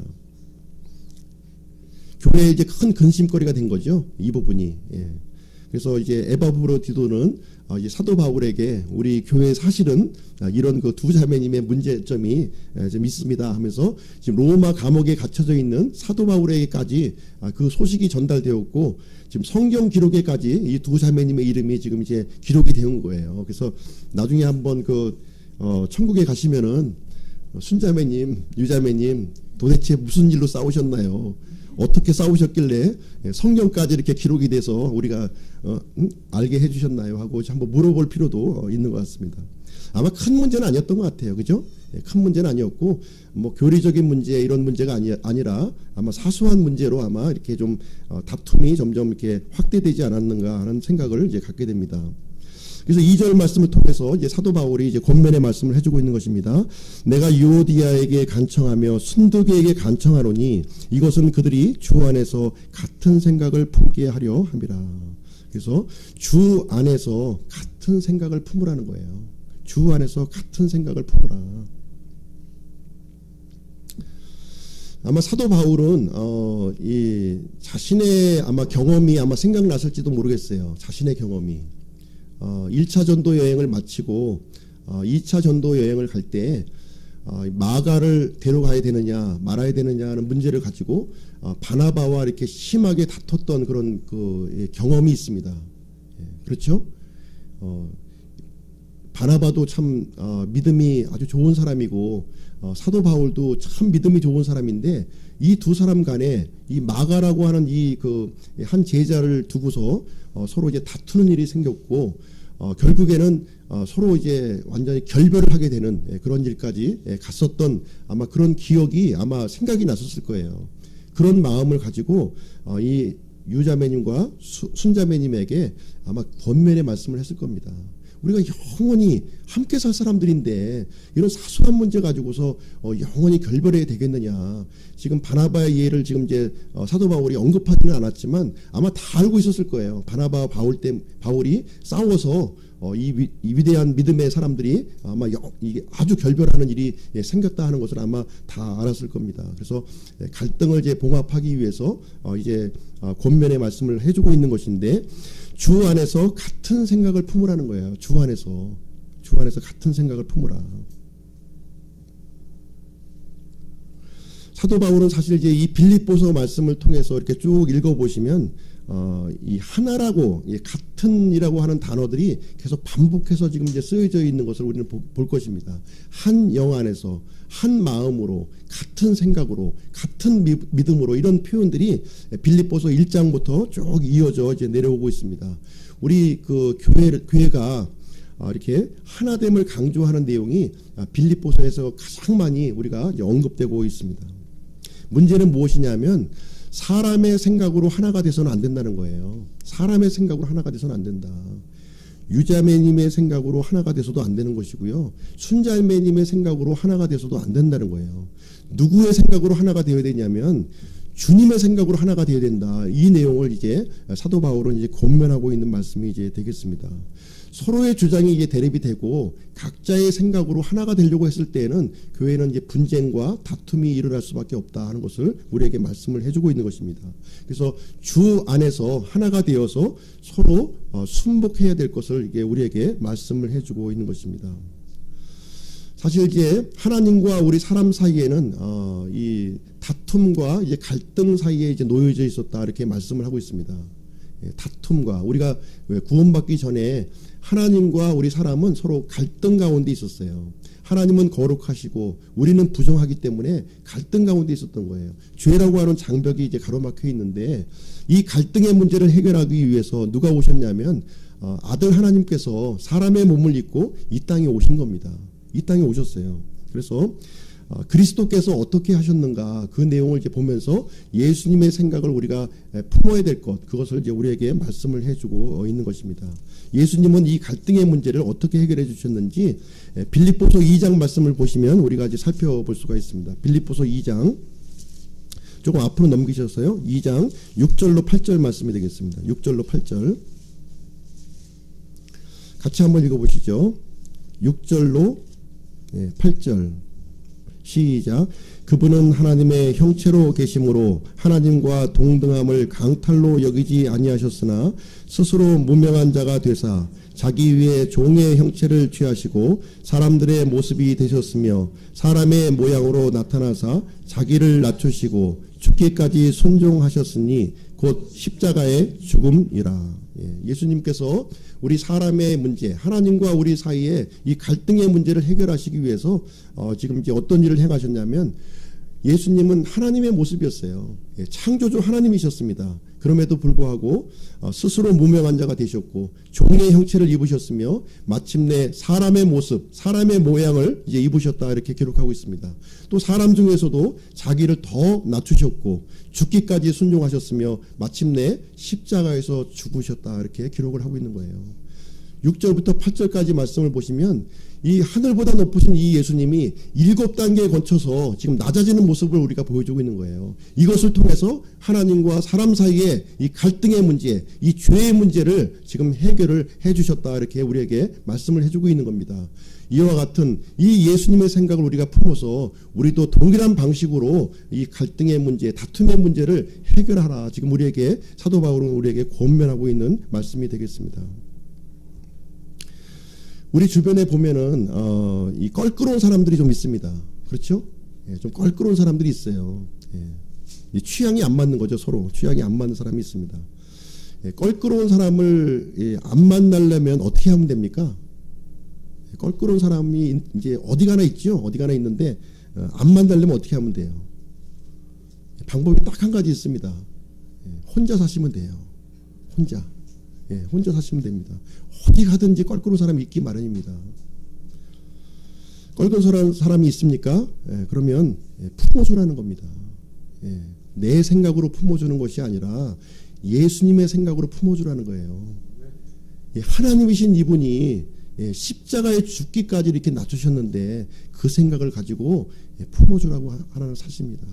[SPEAKER 1] 교회에 이제 큰 근심거리가 된 거죠, 이 부분이. 그래서 이제 에바브로디도는 이제 사도 바울에게 우리 교회 사실은 이런 그 두 자매님의 문제점이 좀 있습니다 하면서 지금 로마 감옥에 갇혀져 있는 사도 바울에게까지 그 소식이 전달되었고, 지금 성경 기록에까지 이 두 자매님의 이름이 지금 이제 기록이 되는 거예요. 그래서 나중에 한번 그 천국에 가시면은 순자매님, 유자매님 도대체 무슨 일로 싸우셨나요? 어떻게 싸우셨길래 성경까지 이렇게 기록이 돼서 우리가 알게 해주셨나요? 하고 한번 물어볼 필요도 있는 것 같습니다. 아마 큰 문제는 아니었던 것 같아요, 그죠? 큰 문제는 아니었고, 뭐 교리적인 문제 이런 문제가 아니라 아마 사소한 문제로 아마 이렇게 좀 다툼이 점점 이렇게 확대되지 않았는가 하는 생각을 이제 갖게 됩니다. 그래서 2절 말씀을 통해서 이제 사도 바울이 이제 권면의 말씀을 해주고 있는 것입니다. 내가 유오디아에게 간청하며 순두계에게 간청하노니 이것은 그들이 주 안에서 같은 생각을 품게 하려 함이라. 그래서 주 안에서 같은 생각을 품으라는 거예요. 주 안에서 같은 생각을 품으라. 아마 사도 바울은 이 자신의 아마 경험이 아마 생각났을지도 모르겠어요. 자신의 경험이. 1차 전도 여행을 마치고 2차 전도 여행을 갈 때 마가를 데려가야 되느냐 말아야 되느냐 하는 문제를 가지고 바나바와 이렇게 심하게 다퉜던 그런 그 경험이 있습니다. 그렇죠? 바나바도 참 믿음이 아주 좋은 사람이고 사도 바울도 참 믿음이 좋은 사람인데, 이 두 사람 간에 이 마가라고 하는 이 그 한 제자를 두고서 서로 이제 다투는 일이 생겼고, 결국에는 서로 이제 완전히 결별을 하게 되는 그런 일까지 갔었던 아마 그런 기억이 아마 생각이 났었을 거예요. 그런 마음을 가지고 이 유자매님과 순자매님에게 아마 권면의 말씀을 했을 겁니다. 우리가 영원히 함께 살 사람들인데 이런 사소한 문제 가지고서 영원히 결별해야 되겠느냐. 지금 바나바의 예를 지금 이제 사도 바울이 언급하지는 않았지만 아마 다 알고 있었을 거예요. 바나바와 바울이 싸워서 이 위대한 믿음의 사람들이 아마 이게 아주 결별하는 일이 생겼다 하는 것을 아마 다 알았을 겁니다. 그래서 갈등을 이제 봉합하기 위해서 이제 권면의 말씀을 해주고 있는 것인데, 주 안에서 같은 생각을 품으라는 거예요. 주 안에서 같은 생각을 품으라. 사도 바울은 사실 이제 이 빌립보서 말씀을 통해서 이렇게 쭉 읽어보시면 이 하나라고, 같은이라고 하는 단어들이 계속 반복해서 지금 이제 쓰여져 있는 것을 우리는 볼 것입니다. 한 영 안에서, 한 마음으로, 같은 생각으로, 같은 믿음으로, 이런 표현들이 빌립보서 1장부터 쭉 이어져 이제 내려오고 있습니다. 우리 그 교회가 이렇게 하나됨을 강조하는 내용이 빌립보서에서 가장 많이 우리가 언급되고 있습니다. 문제는 무엇이냐면, 사람의 생각으로 하나가 돼서는 안 된다는 거예요. 사람의 생각으로 하나가 돼서는 안 된다. 유자매님의 생각으로 하나가 돼서도 안 되는 것이고요. 순자매님의 생각으로 하나가 돼서도 안 된다는 거예요. 누구의 생각으로 하나가 되어야 되냐면 주님의 생각으로 하나가 되어야 된다. 이 내용을 이제 사도 바울은 이제 권면하고 있는 말씀이 이제 되겠습니다. 서로의 주장이 이제 대립이 되고 각자의 생각으로 하나가 되려고 했을 때에는 교회는 이제 분쟁과 다툼이 일어날 수밖에 없다 하는 것을 우리에게 말씀을 해주고 있는 것입니다. 그래서 주 안에서 하나가 되어서 서로 순복해야 될 것을 이게 우리에게 말씀을 해주고 있는 것입니다. 사실 이제 하나님과 우리 사람 사이에는 이 다툼과 이제 갈등 사이에 이제 놓여져 있었다 이렇게 말씀을 하고 있습니다. 다툼과 우리가 구원받기 전에 하나님과 우리 사람은 서로 갈등 가운데 있었어요. 하나님은 거룩하시고 우리는 부정하기 때문에 갈등 가운데 있었던 거예요. 죄라고 하는 장벽이 이제 가로막혀 있는데 이 갈등의 문제를 해결하기 위해서 누가 오셨냐면 아들 하나님께서 사람의 몸을 입고 이 땅에 오신 겁니다. 이 땅에 오셨어요. 그래서 그리스도께서 어떻게 하셨는가 그 내용을 이제 보면서 예수님의 생각을 우리가 품어야 될 것 그것을 이제 우리에게 말씀을 해주고 있는 것입니다. 예수님은 이 갈등의 문제를 어떻게 해결해 주셨는지 빌립보서 2장 말씀을 보시면 우리가 이제 살펴볼 수가 있습니다. 빌립보서 2장 조금 앞으로 넘기셨어요. 2장 6절로 8절 말씀이 되겠습니다. 6절로 8절 같이 한번 읽어보시죠. 6절로 8절 시작. 그분은 하나님의 형체로 계심으로 하나님과 동등함을 강탈로 여기지 아니하셨으나 스스로 무명한 자가 되사 자기 위에 종의 형체를 취하시고 사람들의 모습이 되셨으며 사람의 모양으로 나타나사 자기를 낮추시고 죽기까지 순종하셨으니 곧 십자가의 죽음이라. 예수님께서 우리 사람의 문제, 하나님과 우리 사이에 이 갈등의 문제를 해결하시기 위해서 지금 이제 어떤 일을 행하셨냐면 예수님은 하나님의 모습이었어요. 창조주 하나님이셨습니다. 그럼에도 불구하고 스스로 무명한 자가 되셨고 종의 형체를 입으셨으며 마침내 사람의 모습, 사람의 모양을 이제 입으셨다 이렇게 기록하고 있습니다. 또 사람 중에서도 자기를 더 낮추셨고 죽기까지 순종하셨으며 마침내 십자가에서 죽으셨다 이렇게 기록을 하고 있는 거예요. 6절부터 8절까지 말씀을 보시면 이 하늘보다 높으신 이 예수님이 7단계에 걸쳐서 지금 낮아지는 모습을 우리가 보여주고 있는 거예요. 이것을 통해서 하나님과 사람 사이에 이 갈등의 문제, 이 죄의 문제를 지금 해결을 해주셨다 이렇게 우리에게 말씀을 해주고 있는 겁니다. 이와 같은 이 예수님의 생각을 우리가 품어서 우리도 동일한 방식으로 이 갈등의 문제, 다툼의 문제를 해결하라. 지금 우리에게 사도 바울은 우리에게 권면하고 있는 말씀이 되겠습니다. 우리 주변에 보면은 이 껄끄러운 사람들이 좀 있습니다. 그렇죠? 좀 껄끄러운 사람들이 있어요. 취향이 안 맞는 거죠. 서로 취향이 안 맞는 사람이 있습니다. 껄끄러운 사람을 안 만나려면 어떻게 하면 됩니까? 껄끄러운 사람이 이제 어디 가나 있죠. 어디 가나 있는데 안 만나려면 어떻게 하면 돼요? 방법이 딱 한 가지 있습니다. 혼자 사시면 돼요. 혼자 사시면 됩니다. 어디 가든지 껄끄러운 사람이 있기 마련입니다. 껄끄러운 사람이 있습니까? 그러면 품어주라는 겁니다. 내 생각으로 품어주는 것이 아니라 예수님의 생각으로 품어주라는 거예요. 하나님이신 이분이 십자가에 죽기까지 이렇게 낮추셨는데 그 생각을 가지고 품어주라고 하나는 사십니다.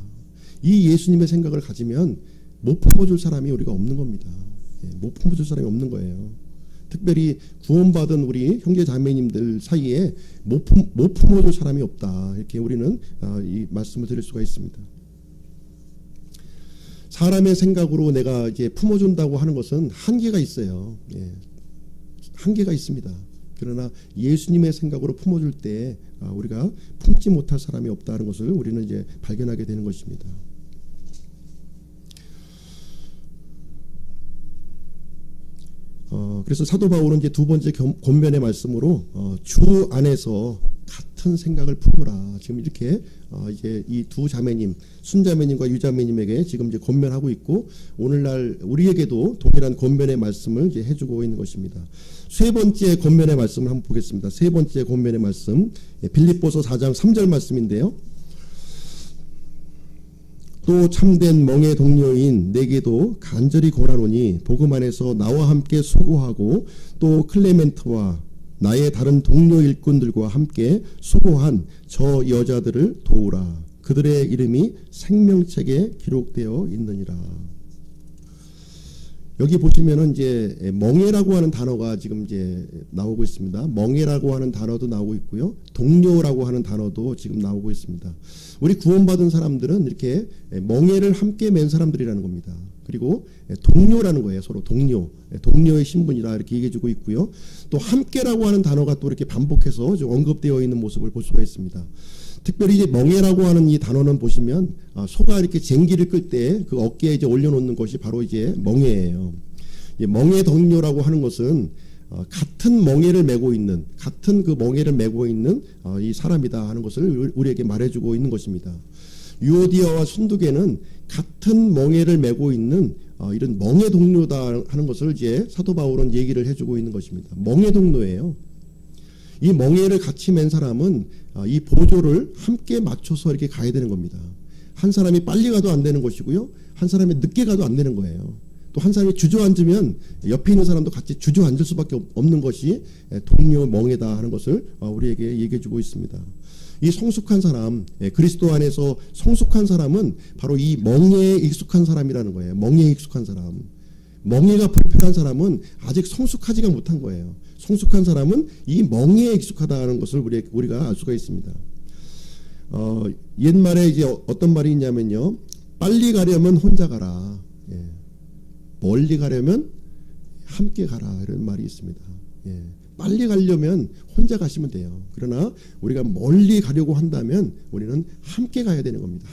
[SPEAKER 1] 이 예수님의 생각을 가지면 못 품어줄 사람이 우리가 없는 겁니다. 못 품어줄 사람이 없는 거예요. 특별히 구원받은 우리 형제 자매님들 사이에 못 품어줄 사람이 없다. 이렇게 우리는 이 말씀을 드릴 수가 있습니다. 사람의 생각으로 내가 이제 품어준다고 하는 것은 한계가 있어요. 한계가 있습니다. 그러나 예수님의 생각으로 품어줄 때 우리가 품지 못할 사람이 없다는 것을 우리는 이제 발견하게 되는 것입니다. 그래서 사도 바울은 이제 두 번째 권면의 말씀으로 주 안에서 같은 생각을 품으라. 지금 이렇게 이제 이 두 자매님, 순자매님과 유자매님에게 지금 이제 권면하고 있고 오늘날 우리에게도 동일한 권면의 말씀을 이제 해주고 있는 것입니다. 세 번째 권면의 말씀을 한번 보겠습니다. 세 번째 권면의 말씀, 빌립보서 4장 3절 말씀인데요. 또 참된 멍의 동료인 내게도 간절히 권하노니 복음 안에서 나와 함께 수고하고 또 클레멘트와 나의 다른 동료 일꾼들과 함께 수고한 저 여자들을 도우라. 그들의 이름이 생명책에 기록되어 있느니라. 여기 보시면은 이제 멍에라고 하는 단어가 지금 이제 나오고 있습니다. 멍에라고 하는 단어도 나오고 있고요. 동료라고 하는 단어도 지금 나오고 있습니다. 우리 구원받은 사람들은 이렇게 멍에를 함께 맨 사람들이라는 겁니다. 그리고 동료라는 거예요. 서로 동료의 신분이라 이렇게 얘기해주고 있고요. 또 함께라고 하는 단어가 또 이렇게 반복해서 좀 언급되어 있는 모습을 볼 수가 있습니다. 특별히 이제 멍에라고 하는 이 단어는 보시면 소가 이렇게 쟁기를 끌 때 그 어깨에 이제 올려놓는 것이 바로 이제 멍에예요. 멍에 동료라고 하는 것은 같은 멍에를 메고 있는 이 사람이다 하는 것을 우리에게 말해주고 있는 것입니다. 유오디아와 순두계는 같은 멍에를 메고 있는 이런 멍에 동료다 하는 것을 이제 사도 바울은 얘기를 해주고 있는 것입니다. 멍에 동료예요. 이 멍에를 같이 맨 사람은 이 보조를 함께 맞춰서 이렇게 가야 되는 겁니다. 한 사람이 빨리 가도 안 되는 것이고요. 한 사람이 늦게 가도 안 되는 거예요. 또 한 사람이 주저앉으면 옆에 있는 사람도 같이 주저앉을 수밖에 없는 것이 동료 멍에다 하는 것을 우리에게 얘기해 주고 있습니다. 이 성숙한 사람, 그리스도 안에서 성숙한 사람은 바로 이 멍에에 익숙한 사람이라는 거예요. 멍에에 익숙한 사람. 멍에가 불편한 사람은 아직 성숙하지가 못한 거예요. 성숙한 사람은 이 멍에에 익숙하다는 것을 우리가 알 수가 있습니다. 옛말에 이제 어떤 말이 있냐면요. 빨리 가려면 혼자 가라. 멀리 가려면 함께 가라. 이런 말이 있습니다. 빨리 가려면 혼자 가시면 돼요. 그러나 우리가 멀리 가려고 한다면 우리는 함께 가야 되는 겁니다.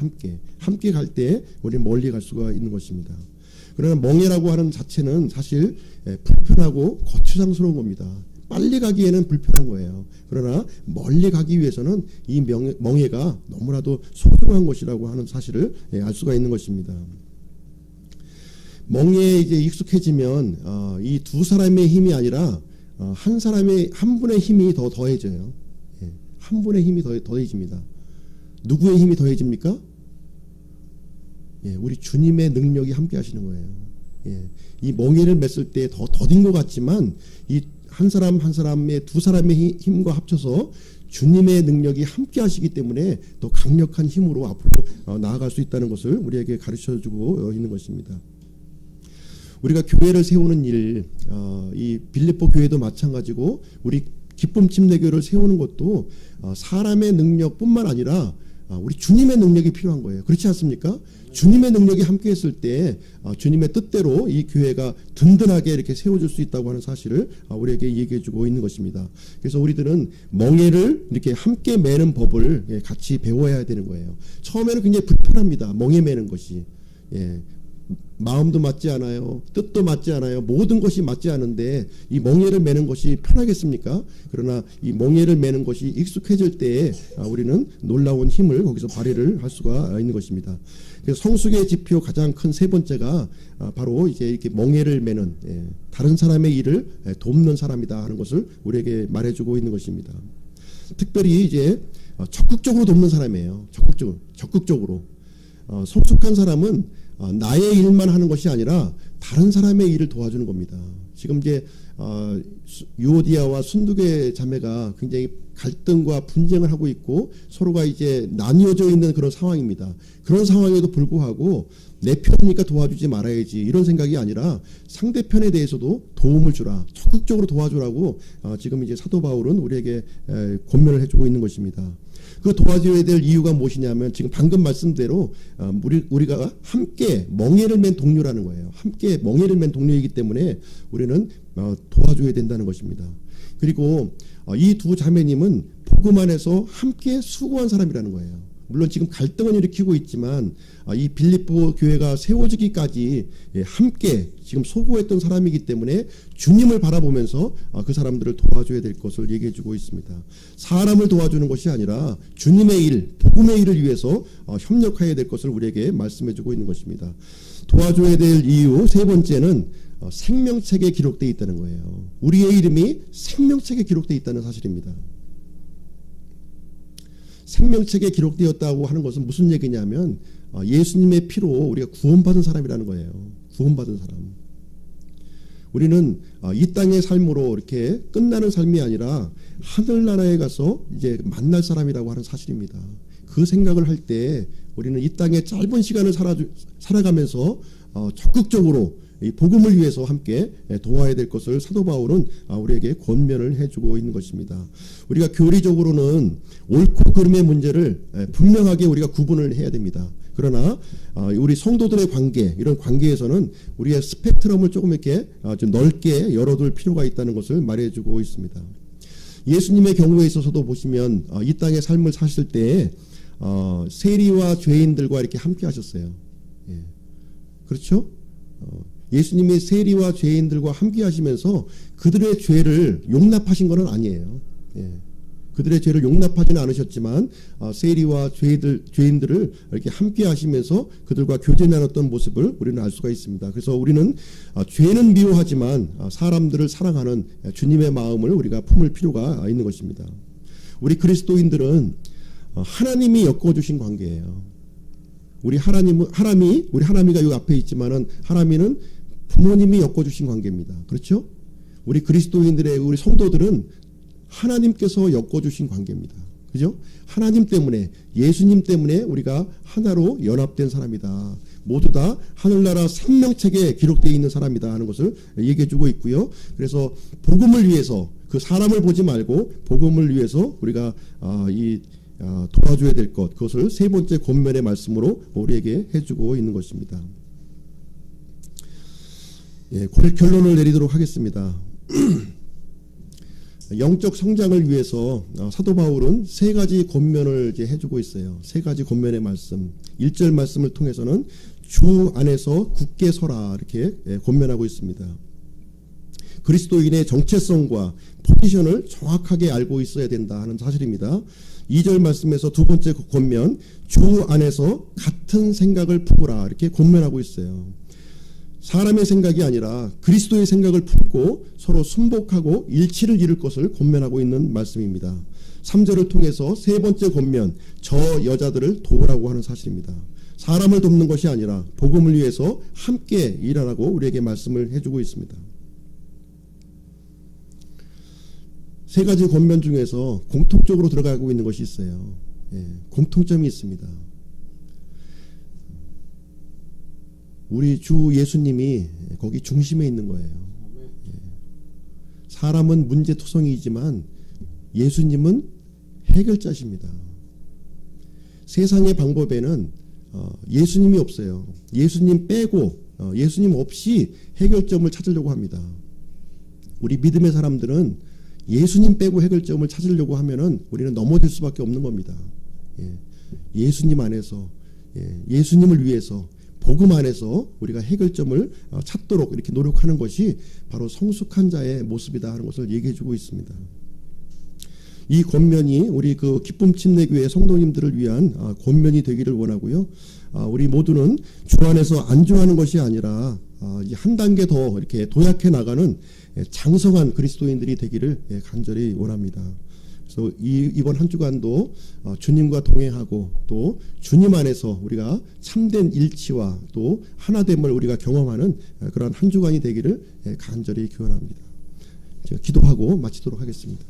[SPEAKER 1] 함께 갈 때 우리는 멀리 갈 수가 있는 것입니다. 그러나 멍에라고 하는 자체는 사실 불편하고 거추장스러운 겁니다. 빨리 가기에는 불편한 거예요. 그러나 멀리 가기 위해서는 이 멍에가 너무나도 소중한 것이라고 하는 사실을 알 수가 있는 것입니다. 멍에에 이제 익숙해지면 이 두 사람의 힘이 아니라 한 분의 힘이 더 더해져요. 한 분의 힘이 더해집니다. 누구의 힘이 더해집니까? 우리 주님의 능력이 함께 하시는 거예요. 이 멍에를 맸을 때 더 더딘 것 같지만 이 한 사람 한 사람의 두 사람의 힘과 합쳐서 주님의 능력이 함께 하시기 때문에 더 강력한 힘으로 앞으로 나아갈 수 있다는 것을 우리에게 가르쳐주고 있는 것입니다. 우리가 교회를 세우는 일, 이 빌립보 교회도 마찬가지고 우리 기쁨 침례교를 세우는 것도 사람의 능력뿐만 아니라 우리 주님의 능력이 필요한 거예요. 그렇지 않습니까? 주님의 능력이 함께 했을 때 주님의 뜻대로 이 교회가 든든하게 이렇게 세워질 수 있다고 하는 사실을 우리에게 얘기해 주고 있는 것입니다. 그래서 우리들은 멍에를 이렇게 함께 매는 법을 같이 배워야 되는 거예요. 처음에는 굉장히 불편합니다. 멍에 매는 것이. 마음도 맞지 않아요. 뜻도 맞지 않아요. 모든 것이 맞지 않은데 이 멍에를 매는 것이 편하겠습니까? 그러나 이 멍에를 매는 것이 익숙해질 때에 우리는 놀라운 힘을 거기서 발휘를 할 수가 있는 것입니다. 그래서 성숙의 지표 가장 큰 세 번째가 바로 이제 이렇게 멍에를 매는 다른 사람의 일을 돕는 사람이다 하는 것을 우리에게 말해주고 있는 것입니다. 특별히 이제 적극적으로 돕는 사람이에요. 적극적으로. 성숙한 사람은 나의 일만 하는 것이 아니라 다른 사람의 일을 도와주는 겁니다. 지금 이제 유오디아와 순두계 자매가 굉장히 갈등과 분쟁을 하고 있고 서로가 이제 나뉘어져 있는 그런 상황입니다. 그런 상황에도 불구하고 내 편이니까 도와주지 말아야지 이런 생각이 아니라 상대편에 대해서도 도움을 주라, 적극적으로 도와주라고 지금 이제 사도 바울은 우리에게 권면을 해주고 있는 것입니다. 그 도와줘야 될 이유가 무엇이냐면 지금 방금 말씀대로 우리가 함께 멍에를 맨 동료라는 거예요. 함께 멍에를 맨 동료이기 때문에 우리는 도와줘야 된다는 것입니다. 그리고 이 두 자매님은 복음 안에서 함께 수고한 사람이라는 거예요. 물론 지금 갈등은 일으키고 있지만 이 빌립보 교회가 세워지기까지 함께 지금 소고했던 사람이기 때문에 주님을 바라보면서 그 사람들을 도와줘야 될 것을 얘기해주고 있습니다. 사람을 도와주는 것이 아니라 주님의 일, 복음의 일을 위해서 협력해야 될 것을 우리에게 말씀해주고 있는 것입니다. 도와줘야 될 이유 세 번째는 생명책에 기록되어 있다는 거예요. 우리의 이름이 생명책에 기록되어 있다는 사실입니다. 생명책에 기록되었다고 하는 것은 무슨 얘기냐면 예수님의 피로 우리가 구원받은 사람이라는 거예요. 구원받은 사람. 우리는 이 땅의 삶으로 이렇게 끝나는 삶이 아니라 하늘나라에 가서 이제 만날 사람이라고 하는 사실입니다. 그 생각을 할 때 우리는 이 땅의 짧은 시간을 살아가면서 적극적으로 이 복음을 위해서 함께 도와야 될 것을 사도 바울은 우리에게 권면을 해주고 있는 것입니다. 우리가 교리적으로는 옳고 그름의 문제를 분명하게 우리가 구분을 해야 됩니다. 그러나 우리 성도들의 관계, 이런 관계에서는 우리의 스펙트럼을 조금 이렇게 좀 넓게 열어둘 필요가 있다는 것을 말해주고 있습니다. 예수님의 경우에 있어서도 보시면 이 땅의 삶을 사실 때 세리와 죄인들과 이렇게 함께 하셨어요. 예. 그렇죠? 예수님이 세리와 죄인들과 함께 하시면서 그들의 죄를 용납하신 것은 아니에요. 예. 그들의 죄를 용납하지는 않으셨지만 세리와 죄인들을 이렇게 함께 하시면서 그들과 교제 나눴던 모습을 우리는 알 수가 있습니다. 그래서 우리는 죄는 미워하지만 사람들을 사랑하는 주님의 마음을 우리가 품을 필요가 있는 것입니다. 우리 그리스도인들은 하나님이 엮어주신 관계예요. 우리 하나미가 여기 앞에 있지만은 하나미는 부모님이 엮어주신 관계입니다. 그렇죠? 우리 그리스도인들의 우리 성도들은 하나님께서 엮어주신 관계입니다. 그죠? 하나님 때문에, 예수님 때문에 우리가 하나로 연합된 사람이다. 모두 다 하늘나라 생명책에 기록되어 있는 사람이다 하는 것을 얘기해주고 있고요. 그래서 복음을 위해서, 그 사람을 보지 말고 복음을 위해서 우리가 도와줘야 될 것, 그것을 세 번째 권면의 말씀으로 우리에게 해주고 있는 것입니다. 예, 결론을 내리도록 하겠습니다. 영적 성장을 위해서 사도 바울은 세 가지 권면을 이제 해주고 있어요. 세 가지 권면의 말씀. 1절 말씀을 통해서는 주 안에서 굳게 서라 이렇게 권면하고 있습니다. 그리스도인의 정체성과 포지션을 정확하게 알고 있어야 된다 하는 사실입니다. 2절 말씀에서 두 번째 권면, 주 안에서 같은 생각을 품으라 이렇게 권면하고 있어요. 사람의 생각이 아니라 그리스도의 생각을 품고 서로 순복하고 일치를 이룰 것을 권면하고 있는 말씀입니다. 3절을 통해서 세 번째 권면, 저 여자들을 도우라고 하는 사실입니다. 사람을 돕는 것이 아니라 복음을 위해서 함께 일하라고 우리에게 말씀을 해주고 있습니다. 세 가지 권면 중에서 공통적으로 들어가고 있는 것이 있어요. 예, 공통점이 있습니다. 우리 주 예수님이 거기 중심에 있는 거예요. 예. 사람은 문제투성이지만 예수님은 해결자십니다. 세상의 방법에는 예수님이 없어요. 예수님 빼고 예수님 없이 해결점을 찾으려고 합니다. 우리 믿음의 사람들은 예수님 빼고 해결점을 찾으려고 하면은 우리는 넘어질 수밖에 없는 겁니다. 예. 예수님 안에서, 예수님을 위해서, 복음 안에서 우리가 해결점을 찾도록 이렇게 노력하는 것이 바로 성숙한 자의 모습이다 하는 것을 얘기해주고 있습니다. 이 권면이 우리 그 기쁨 침례교회 성도님들을 위한 권면이 되기를 원하고요. 우리 모두는 주 안에서 안주하는 것이 아니라 한 단계 더 이렇게 도약해 나가는 장성한 그리스도인들이 되기를 간절히 원합니다. 그래서 이번 한 주간도 주님과 동행하고 또 주님 안에서 우리가 참된 일치와 또 하나됨을 우리가 경험하는 그런 한 주간이 되기를 간절히 기원합니다. 제가 기도하고 마치도록 하겠습니다.